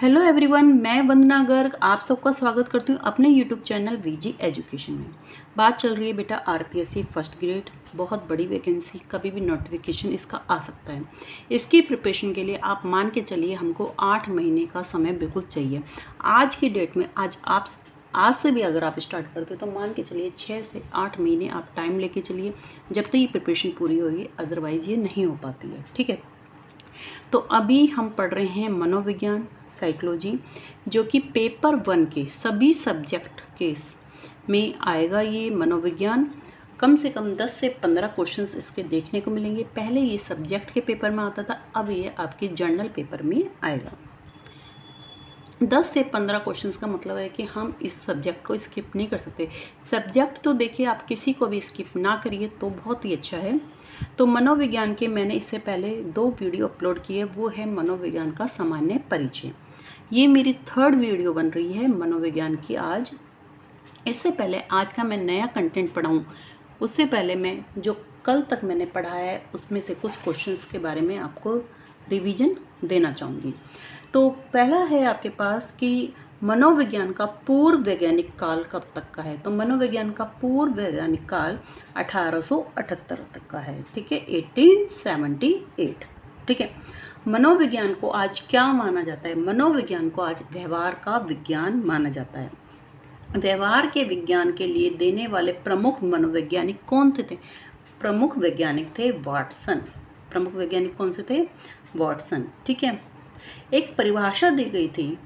Hello everyone, मैं वंदना गर्ग आप सबका स्वागत करती हूँ अपने यूट्यूब चैनल वीजी एजुकेशन में। बात चल रही है बेटा आरपीएससी फर्स्ट ग्रेड, बहुत बड़ी वैकेंसी, कभी भी नोटिफिकेशन इसका आ सकता है। इसकी प्रिपरेशन के लिए आप मान के चलिए हमको 8 महीने का समय बिल्कुल चाहिए। आज की डेट में आज से भी अगर आप स्टार्ट करते हो तो मान के चलिए 6 से 8 महीने आप टाइम लेके चलिए, जब तक ये प्रिपरेशन पूरी होगी, अदरवाइज़ ये नहीं हो पाती है। ठीक है, तो अभी हम पढ़ रहे हैं मनोविज्ञान साइकोलॉजी, जो कि पेपर 1 के सभी सब्जेक्ट के में आएगा। ये मनोविज्ञान कम से कम 10 से 15 क्वेश्चंस इसके देखने को मिलेंगे। पहले ये सब्जेक्ट के पेपर में आता था, अब ये आपके जर्नल पेपर में आएगा। 10 से 15 क्वेश्चंस का मतलब है कि हम इस सब्जेक्ट को स्किप नहीं कर सकते। सब्जेक्ट तो देखिए आप किसी को भी स्किप ना करिए तो बहुत ही अच्छा है। तो मनोविज्ञान के मैंने इससे पहले 2 वीडियो अपलोड किए, वो है मनोविज्ञान का सामान्य परिचय। ये मेरी 3rd वीडियो बन रही है मनोविज्ञान की आज। इससे पहले आज का मैं नया कंटेंट पढ़ाऊँ उससे पहले मैं जो कल तक मैंने पढ़ाया है उसमें से कुछ क्वेश्चंस के बारे में आपको रिवीजन देना चाहूँगी। तो पहला है आपके पास कि मनोविज्ञान का पूर्व वैज्ञानिक काल कब तक का है। तो मनोविज्ञान का पूर्व वैज्ञानिक काल 1878 तक का है। ठीक है, 1878। ठीक है, मनोविज्ञान को आज क्या माना जाता है? मनोविज्ञान को आज व्यवहार का विज्ञान माना जाता है। व्यवहार के विज्ञान के लिए देने वाले प्रमुख मनोवैज्ञानिक कौन थे? प्रमुख वैज्ञानिक थे वाटसन। प्रमुख वैज्ञानिक कौन से थे? वाटसन। ठीक है, एक परिभाषा दी गई थी।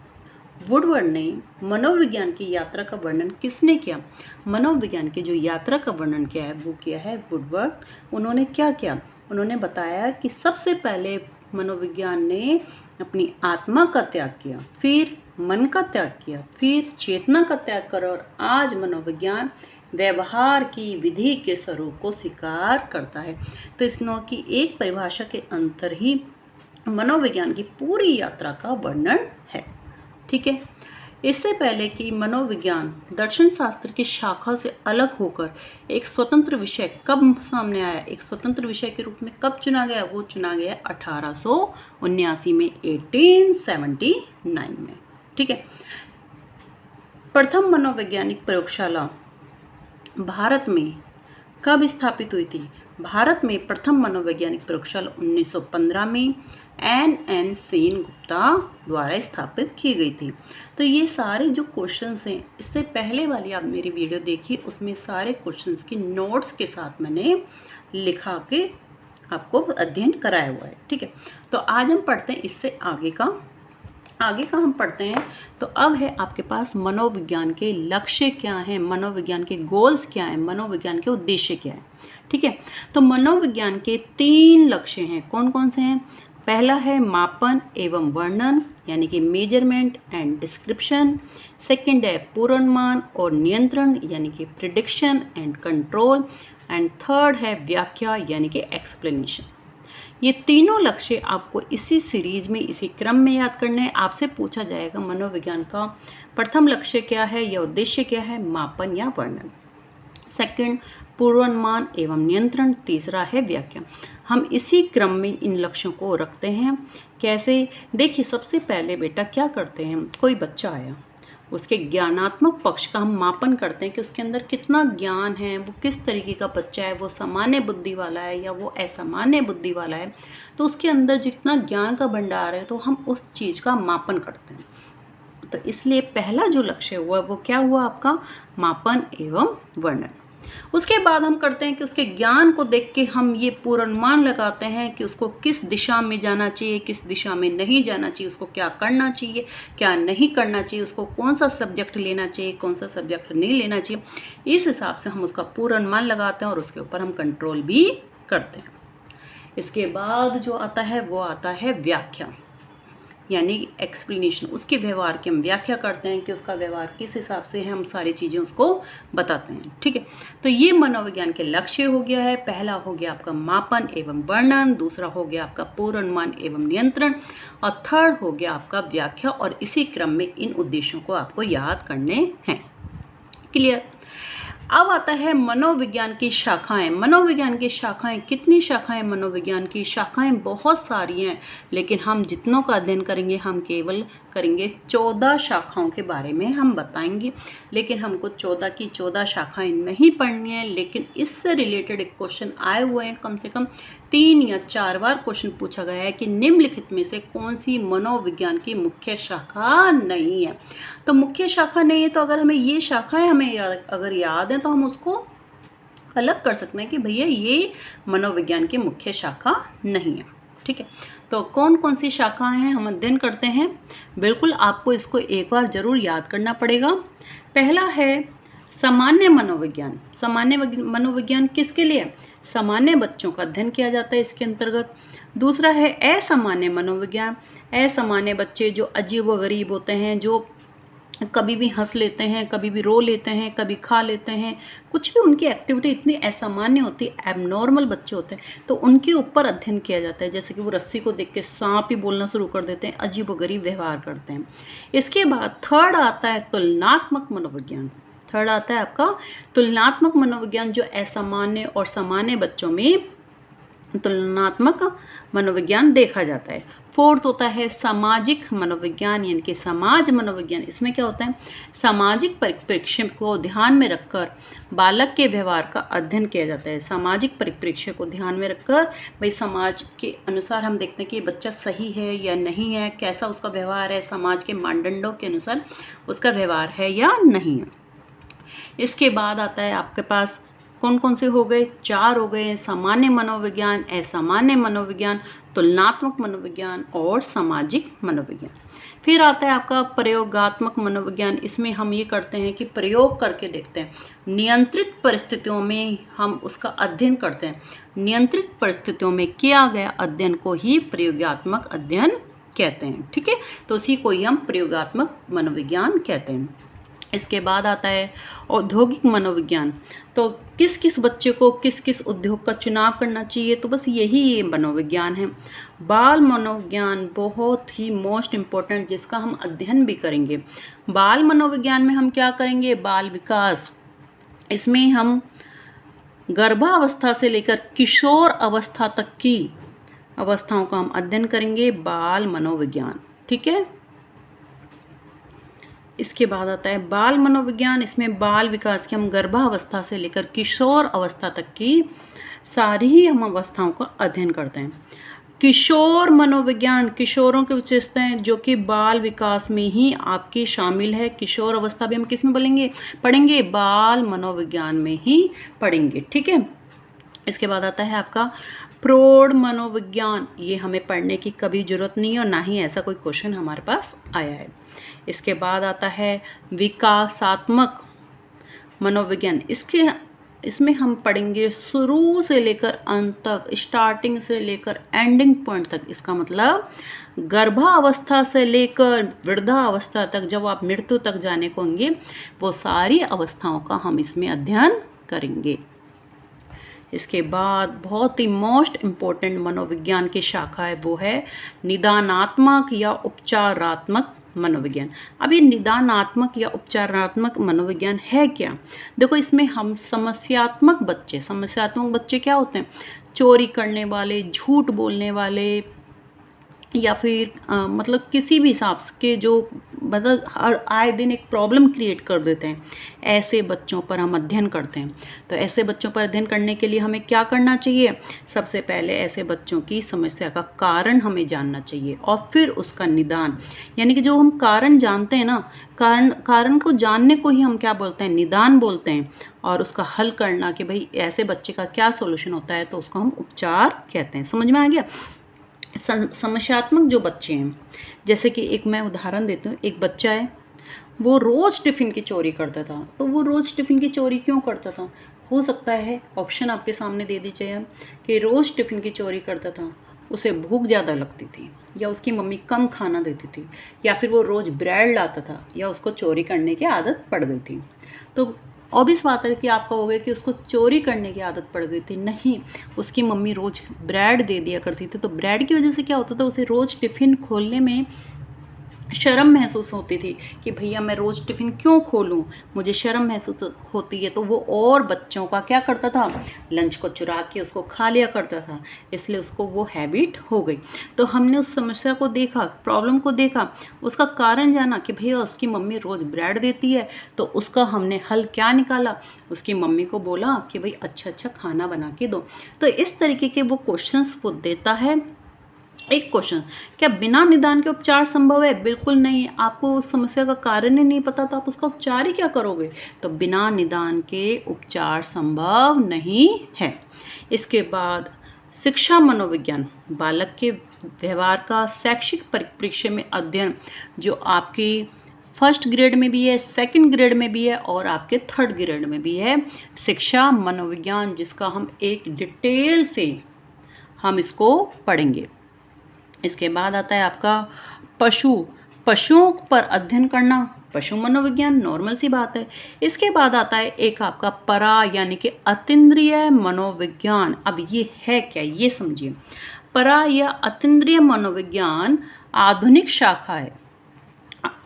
वुडवर्ड ने मनोविज्ञान की यात्रा का वर्णन किसने किया? मनोविज्ञान की जो यात्रा का वर्णन किया है वो किया है वुडवर्ड। उन्होंने क्या किया? उन्होंने बताया कि सबसे पहले मनोविज्ञान ने अपनी आत्मा का त्याग किया, फिर मन का त्याग किया, फिर चेतना का त्याग कर, और आज मनोविज्ञान व्यवहार की विधि के स्वरूप को स्वीकार करता है। तो इस नौ की एक परिभाषा के अंतर ही मनोविज्ञान की पूरी यात्रा का वर्णन है। ठीक है, इससे पहले कि मनोविज्ञान दर्शन शास्त्र की शाखा से अलग होकर एक स्वतंत्र विषय कब सामने आया, एक स्वतंत्र विषय के रूप में कब चुना गया? वो चुना गया 1879 में, 1879 में। ठीक है, प्रथम मनोवैज्ञानिक प्रयोगशाला भारत में कब स्थापित हुई थी? भारत में प्रथम मनोवैज्ञानिक प्रयोगशाला 1915 में एन सेन गुप्ता द्वारा स्थापित की गई थी। तो ये सारे जो क्वेश्चंस हैं, इससे पहले वाली आप मेरी वीडियो देखिए, उसमें सारे क्वेश्चंस की नोट्स के साथ मैंने लिखा के आपको अध्ययन कराया हुआ है। ठीक है, तो आज हम पढ़ते हैं इससे आगे का हम पढ़ते हैं। तो अब है आपके पास मनोविज्ञान के लक्ष्य क्या हैं, मनोविज्ञान के गोल्स क्या हैं, मनोविज्ञान के उद्देश्य क्या हैं। ठीक है, तो मनोविज्ञान के 3 लक्ष्य हैं। कौन कौन से हैं? पहला है मापन एवं वर्णन, यानी कि मेजरमेंट एंड डिस्क्रिप्शन। सेकंड है पूर्वानुमान और नियंत्रण, यानी कि prediction and control. And third है व्याख्या, यानी कि एक्सप्लेनेशन। ये तीनों लक्ष्य आपको इसी सीरीज में, इसी क्रम में याद करने हैं। आपसे पूछा जाएगा मनोविज्ञान का प्रथम लक्ष्य क्या है या उद्देश्य क्या है? मापन या वर्णन। सेकंड पूर्वानुमान एवं नियंत्रण, तीसरा है व्याख्या। हम इसी क्रम में इन लक्ष्यों को रखते हैं। कैसे? देखिए, सबसे पहले बेटा क्या करते हैं, कोई बच्चा आया, उसके ज्ञानात्मक पक्ष का हम मापन करते हैं कि उसके अंदर कितना ज्ञान है, वो किस तरीके का बच्चा है, वो सामान्य बुद्धि वाला है या वो असामान्य बुद्धि वाला है। तो उसके अंदर जितना ज्ञान का भंडार है तो हम उस चीज़ का मापन करते हैं। तो इसलिए पहला जो लक्ष्य हुआ वो क्या हुआ आपका? मापन एवं वर्णन। उसके बाद हम करते हैं कि उसके ज्ञान को देख के हम ये पूर्वानुमान लगाते हैं कि उसको किस दिशा में जाना चाहिए, किस दिशा में नहीं जाना चाहिए, उसको क्या करना चाहिए, क्या नहीं करना चाहिए, उसको कौन सा सब्जेक्ट लेना चाहिए, कौन सा सब्जेक्ट नहीं लेना चाहिए। इस हिसाब से हम उसका पूर्वानुमान लगाते हैं और उसके ऊपर हम कंट्रोल भी करते हैं। इसके बाद जो आता है वो आता है व्याख्या, यानी एक्सप्लेनेशन। उसके व्यवहार की हम व्याख्या करते हैं कि उसका व्यवहार किस हिसाब से है, हम सारी चीज़ें उसको बताते हैं। ठीक है, तो ये मनोविज्ञान के लक्ष्य हो गया है। पहला हो गया आपका मापन एवं वर्णन, दूसरा हो गया आपका पूर्वानुमान एवं नियंत्रण, और थर्ड हो गया आपका व्याख्या। और इसी क्रम में इन उद्देश्यों को आपको याद करने हैं। क्लियर? अब आता है मनोविज्ञान की शाखाएं। मनोविज्ञान की शाखाएं, कितनी शाखाएं मनोविज्ञान की? शाखाएं बहुत सारी हैं, लेकिन हम जितनों का अध्ययन करेंगे हम केवल करेंगे 14 शाखाओं के बारे में हम बताएंगे। लेकिन हमको 14 की 14 शाखाएं नहीं पढ़नी है, लेकिन इससे रिलेटेड एक क्वेश्चन आए हुए हैं, कम से कम 3 या 4 बार क्वेश्चन पूछा गया है कि निम्नलिखित में से कौन सी मनोविज्ञान की मुख्य शाखा नहीं है। तो मुख्य शाखा नहीं है, तो अगर हमें ये शाखाएं हमें अगर याद है तो हम उसको अलग कर सकते हैं कि भैया ये मनोविज्ञान की मुख्य शाखा नहीं है। ठीक है, तो कौन कौन सी शाखाएं हैं हम अध्ययन करते हैं। बिल्कुल आपको इसको एक बार जरूर याद करना पड़ेगा। पहला है सामान्य मनोविज्ञान। सामान्य मनोविज्ञान किसके लिए? सामान्य बच्चों का अध्ययन किया जाता है इसके अंतर्गत। दूसरा है असामान्य मनोविज्ञान। असामान्य बच्चे जो अजीब व गरीब होते हैं, जो कभी भी हंस लेते हैं, कभी भी रो लेते हैं, कभी खा लेते हैं, कुछ भी उनकी एक्टिविटी इतनी असामान्य होती है, एबनॉर्मल बच्चे होते हैं, तो उनके ऊपर अध्ययन किया जाता है। जैसे कि वो रस्सी को देख के सांप ही बोलना शुरू कर देते हैं, अजीब व गरीब व्यवहार करते हैं। इसके बाद थर्ड आता है तुलनात्मक मनोविज्ञान। थर्ड आता है आपका तुलनात्मक मनोविज्ञान, जो असामान्य और सामान्य बच्चों में तुलनात्मक मनोविज्ञान देखा जाता है। फोर्थ होता है सामाजिक मनोविज्ञान, यानी कि समाज मनोविज्ञान। इसमें क्या होता है? सामाजिक परिप्रेक्ष्य को ध्यान में रखकर बालक के व्यवहार का अध्ययन किया जाता है। सामाजिक परिप्रेक्ष्य को ध्यान में रखकर भाई समाज के अनुसार हम देखते हैं कि बच्चा सही है या नहीं है, कैसा उसका व्यवहार है, समाज के मानदंडों के अनुसार उसका व्यवहार है या नहीं है। इसके बाद आता है आपके पास कौन कौन से हो गए? 4 हो गए। सामान्य मनोविज्ञान, असामान्य मनोविज्ञान, तुलनात्मक मनोविज्ञान और सामाजिक मनोविज्ञान। फिर आता है आपका प्रयोगात्मक मनोविज्ञान। इसमें हम ये करते हैं कि प्रयोग करके देखते हैं, नियंत्रित परिस्थितियों में हम उसका अध्ययन करते हैं। नियंत्रित परिस्थितियों में किया गया अध्ययन को ही प्रयोगात्मक अध्ययन कहते हैं। ठीक है, तो उसी को ही हम प्रयोगात्मक मनोविज्ञान कहते हैं। इसके बाद आता है औद्योगिक मनोविज्ञान। तो किस किस बच्चे को किस किस उद्योग का चुनाव करना चाहिए, तो बस यही ये मनोविज्ञान है। बाल मनोविज्ञान बहुत ही मोस्ट इम्पोर्टेंट, जिसका हम अध्ययन भी करेंगे। बाल मनोविज्ञान में हम क्या करेंगे? बाल विकास। इसमें हम गर्भावस्था से लेकर किशोर अवस्था तक की अवस्थाओं का हम अध्ययन करेंगे, बाल मनोविज्ञान। ठीक है, इसके बाद आता है बाल मनोविज्ञान। इसमें बाल विकास की हम गर्भावस्था से लेकर किशोर अवस्था तक की सारी ही हम अवस्थाओं का अध्ययन करते हैं। किशोर मनोविज्ञान, किशोरों की विशेषताएं जो कि बाल विकास में ही आपकी शामिल है। किशोर अवस्था भी हम किस में पढ़ेंगे? बाल मनोविज्ञान में ही पढ़ेंगे। ठीक है, इसके बाद आता है आपका प्रौढ़ मनोविज्ञान। ये हमें पढ़ने की कभी ज़रूरत नहीं है और ना ही ऐसा कोई क्वेश्चन हमारे पास आया है। इसके बाद आता है विकासात्मक मनोविज्ञान। इसमें हम पढ़ेंगे शुरू से लेकर अंत तक, स्टार्टिंग से लेकर एंडिंग पॉइंट तक। इसका मतलब गर्भावस्था से लेकर वृद्धावस्था तक, जब आप मृत्यु तक जाने को होंगे, वो सारी अवस्थाओं का हम इसमें अध्ययन करेंगे। इसके बाद बहुत ही मोस्ट इम्पोर्टेंट मनोविज्ञान की शाखा है, वो है निदानात्मक या उपचारात्मक मनोविज्ञान। अब ये निदानात्मक या उपचारात्मक मनोविज्ञान है क्या? देखो, इसमें हम समस्यात्मक बच्चे क्या होते हैं? चोरी करने वाले, झूठ बोलने वाले, या फिर मतलब किसी भी हिसाब के जो मतलब हर आए दिन एक प्रॉब्लम क्रिएट कर देते हैं, ऐसे बच्चों पर हम अध्ययन करते हैं। तो ऐसे बच्चों पर अध्ययन करने के लिए हमें क्या करना चाहिए? सबसे पहले ऐसे बच्चों की समस्या का कारण हमें जानना चाहिए और फिर उसका निदान, यानी कि जो हम कारण जानते हैं ना, कारण को जानने को ही हम क्या बोलते हैं? निदान बोलते हैं। और उसका हल करना कि भाई ऐसे बच्चे का क्या सोल्यूशन होता है, तो उसको हम उपचार कहते हैं। समझ में आ गया? समस्यात्मक जो बच्चे हैं, जैसे कि एक मैं उदाहरण देती हूँ। एक बच्चा है, वो रोज़ टिफ़िन की चोरी करता था। तो वो रोज़ टिफ़िन की चोरी क्यों करता था? हो सकता है ऑप्शन आपके सामने दे दीजिए हम कि रोज़ टिफ़िन की चोरी करता था, उसे भूख ज़्यादा लगती थी, या उसकी मम्मी कम खाना देती थी, या फिर वो रोज़ ब्रेड लाता था, या उसको चोरी करने की आदत पड़ गई थी। तो ऑब्वियस बात है कि आप कहोगे कि उसको चोरी करने की आदत पड़ गई थी। नहीं, उसकी मम्मी रोज़ ब्रेड दे दिया करती थी। तो ब्रेड की वजह से क्या होता था? उसे रोज़ टिफ़िन खोलने में शर्म महसूस होती थी कि भैया मैं रोज़ टिफ़िन क्यों खोलूं, मुझे शर्म महसूस होती है, तो वो और बच्चों का क्या करता था, लंच को चुरा के उसको खा लिया करता था, इसलिए उसको वो हैबिट हो गई। तो हमने उस समस्या को देखा, प्रॉब्लम को देखा, उसका कारण जाना कि भैया उसकी मम्मी रोज़ ब्रेड देती है, तो उसका हमने हल क्या निकाला, उसकी मम्मी को बोला कि भाई अच्छा अच्छा खाना बना के दो। तो इस तरीके के वो क्वेश्चंस वो देता है। एक क्वेश्चन, क्या बिना निदान के उपचार संभव है? बिल्कुल नहीं। आपको उस समस्या का कारण ही नहीं पता तो आप उसका उपचार ही क्या करोगे? तो बिना निदान के उपचार संभव नहीं है। इसके बाद शिक्षा मनोविज्ञान, बालक के व्यवहार का शैक्षिक परिप्रेक्ष्य में अध्ययन, जो आपकी फर्स्ट ग्रेड में भी है, सेकंड ग्रेड में भी है और आपके थर्ड ग्रेड में भी है, शिक्षा मनोविज्ञान, जिसका हम एक डिटेल से हम इसको पढ़ेंगे। इसके बाद आता है आपका पशुओं पर अध्ययन करना, पशु मनोविज्ञान, नॉर्मल सी बात है। इसके बाद आता है एक आपका परा यानी कि अतीन्द्रिय मनोविज्ञान। अब ये है क्या, ये समझिए। परा या अतीन्द्रिय मनोविज्ञान आधुनिक शाखा है,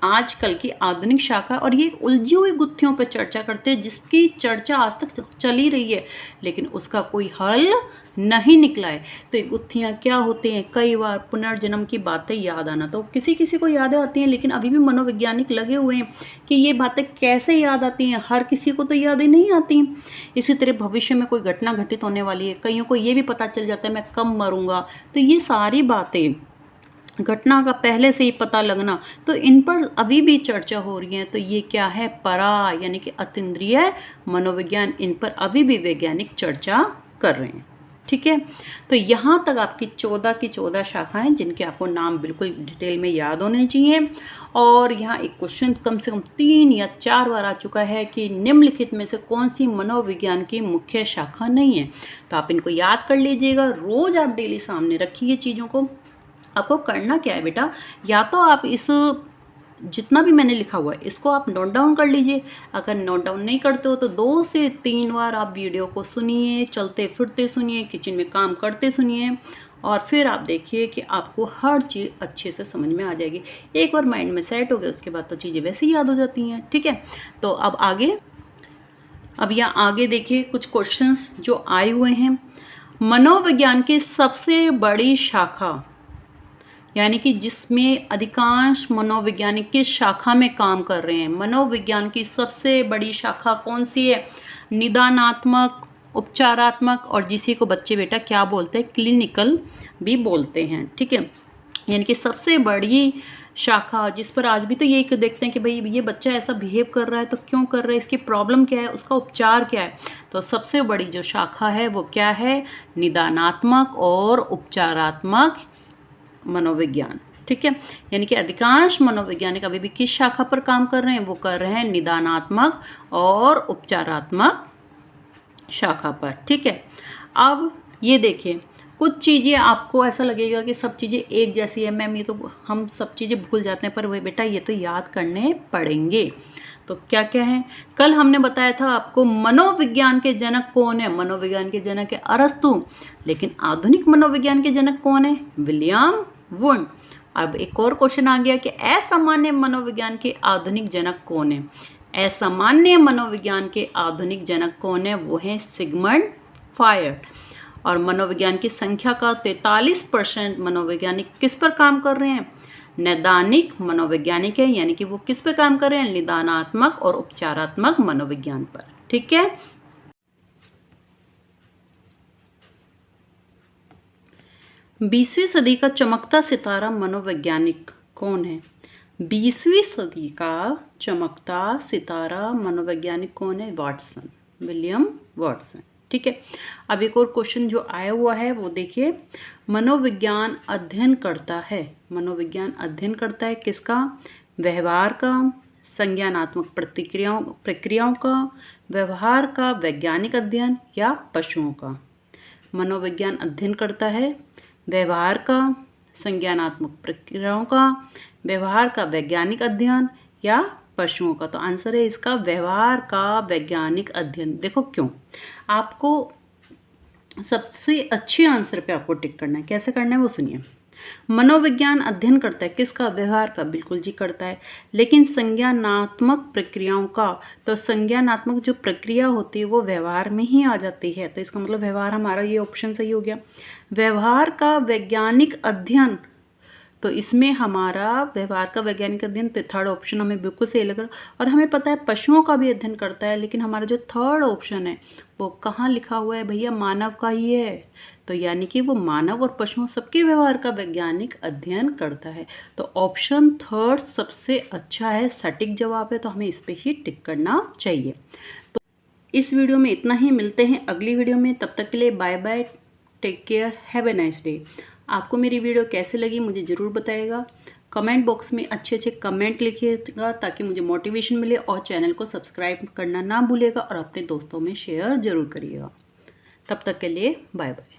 आजकल की आधुनिक शाखा, और ये उलझी हुई गुत्थियों पर चर्चा करते हैं, जिसकी चर्चा आज तक चल ही रही है लेकिन उसका कोई हल नहीं निकला है। तो ये गुत्थियाँ क्या होते हैं, कई बार पुनर्जन्म की बातें याद आना, तो किसी किसी को याद आती हैं लेकिन अभी भी मनोवैज्ञानिक लगे हुए हैं कि ये बातें कैसे याद आती हैं, हर किसी को तो याद ही नहीं आती। इसी तरह भविष्य में कोई घटना घटित होने वाली है, कईयों को ये भी पता चल जाता है मैं कब मरूंगा, तो ये सारी बातें घटना का पहले से ही पता लगना, तो इन पर अभी भी चर्चा हो रही है। तो ये क्या है, परा यानी कि अतीन्द्रिय मनोविज्ञान, इन पर अभी भी वैज्ञानिक चर्चा कर रहे हैं। ठीक है, तो यहाँ तक आपकी 14 की 14 शाखाएं, जिनके आपको नाम बिल्कुल डिटेल में याद होने चाहिए। और यहाँ एक क्वेश्चन कम से कम 3 या 4 बार आ चुका है कि निम्नलिखित में से कौन सी मनोविज्ञान की मुख्य शाखा नहीं है। तो आप इनको याद कर लीजिएगा, रोज आप डेली सामने रखिए चीज़ों को। आपको करना क्या है बेटा, या तो आप इस जितना भी मैंने लिखा हुआ है इसको आप नोट डाउन कर लीजिए। अगर नोट डाउन नहीं करते हो तो 2 से 3 बार आप वीडियो को सुनिए, चलते फिरते सुनिए, किचन में काम करते सुनिए, और फिर आप देखिए कि आपको हर चीज़ अच्छे से समझ में आ जाएगी। एक बार माइंड में सेट हो गया उसके बाद तो चीज़ें वैसे ही याद हो जाती हैं। ठीक है, तो अब यहाँ आगे देखिए कुछ क्वेश्चंस जो आए हुए हैं। मनोविज्ञान की सबसे बड़ी शाखा, यानी कि जिसमें अधिकांश मनोवैज्ञानिक किस शाखा में काम कर रहे हैं, मनोविज्ञान की सबसे बड़ी शाखा कौन सी है? निदानात्मक, उपचारात्मक, और जिसी को बच्चे बेटा क्या बोलते हैं, क्लिनिकल भी बोलते हैं। ठीक है, यानी कि सबसे बड़ी शाखा जिस पर आज भी तो ये देखते हैं कि भाई ये बच्चा ऐसा बिहेव कर रहा है तो क्यों कर रहा है, इसकी प्रॉब्लम क्या है, उसका उपचार क्या है। तो सबसे बड़ी जो शाखा है वो क्या है, निदानात्मक और उपचारात्मक मनोविज्ञान। ठीक है, यानी कि अधिकांश मनोवैज्ञानिक अभी भी किस शाखा पर काम कर रहे हैं, वो कर रहे हैं निदानात्मक और उपचारात्मक शाखा पर। ठीक है, अब ये देखिए कुछ चीज़ें आपको ऐसा लगेगा कि सब चीज़ें एक जैसी है, मैम ये तो हम सब चीज़ें भूल जाते हैं, पर वही बेटा ये तो याद करने पड़ेंगे। तो क्या क्या है, कल हमने बताया था आपको मनोविज्ञान के जनक कौन है, मनोविज्ञान के जनक है अरस्तु, लेकिन आधुनिक मनोविज्ञान के जनक कौन है, विलियम वुंड। अब एक और क्वेश्चन आ गया कि असामान्य मनोविज्ञान के आधुनिक जनक कौन है। असामान्य मनोविज्ञान के आधुनिक जनक कौन है, वो है सिगमंड फ्रॉयड। और मनोविज्ञान की संख्या का 43% मनोवैज्ञानिक किस पर काम कर रहे हैं, नैदानिक मनोवैज्ञानिक है, यानी कि वो किस पे काम कर रहे हैं, निदानात्मक और उपचारात्मक मनोविज्ञान पर। ठीक है, 20वीं सदी का चमकता सितारा मनोवैज्ञानिक कौन है, 20वीं सदी का चमकता सितारा मनोवैज्ञानिक कौन है, वाटसन, विलियम वाटसन। ठीक है, अब एक और क्वेश्चन जो आया हुआ है वो देखिए, मनोविज्ञान अध्ययन करता है, मनोविज्ञान अध्ययन करता है किसका, व्यवहार का, संज्ञानात्मक प्रक्रियाओं का, व्यवहार का वैज्ञानिक अध्ययन या पशुओं का। मनोविज्ञान अध्ययन करता है व्यवहार का, संज्ञानात्मक प्रक्रियाओं का, व्यवहार का वैज्ञानिक अध्ययन या पशुओं का। तो आंसर है इसका व्यवहार का वैज्ञानिक अध्ययन। देखो क्यों, आपको सबसे अच्छे आंसर पे आपको टिक करना है। कैसे करना है वो सुनिए। मनोविज्ञान अध्ययन करता है किसका? व्यवहार का। बिल्कुल जी करता है। लेकिन संज्ञानात्मक प्रक्रियाओं का, तो संज्ञानात्मक जो प्रक्रिया होती है वो व्यवहार में ही आ जाती है, तो इसका मतलब व्यवहार हमारा ये ऑप्शन सही हो गया। व्यवहार का वैज्ञानिक अध्ययन, तो इसमें हमारा व्यवहार का वैज्ञानिक अध्ययन, तो थर्ड ऑप्शन हमें बिल्कुल सही लग रहा। और हमें पता है पशुओं का भी अध्ययन करता है, लेकिन हमारा जो थर्ड ऑप्शन है वो कहाँ लिखा हुआ है भैया? मानव का ही है। तो यानी कि वो मानव और पशुओं सबके व्यवहार का वैज्ञानिक अध्ययन करता है। तो ऑप्शन थर्ड सबसे अच्छा है, सटीक जवाब है, तो हमें इस पर ही टिक करना चाहिए। तो इस वीडियो में इतना ही, मिलते हैं अगली वीडियो में। तब तक के लिए bye bye, take care, have a nice day. आपको मेरी वीडियो कैसे लगी मुझे ज़रूर बताइएगा। कमेंट बॉक्स में अच्छे अच्छे कमेंट लिखिएगा ताकि मुझे मोटिवेशन मिले, और चैनल को सब्सक्राइब करना ना भूलिएगा और अपने दोस्तों में शेयर ज़रूर करिएगा। तब तक के लिए बाय बाय।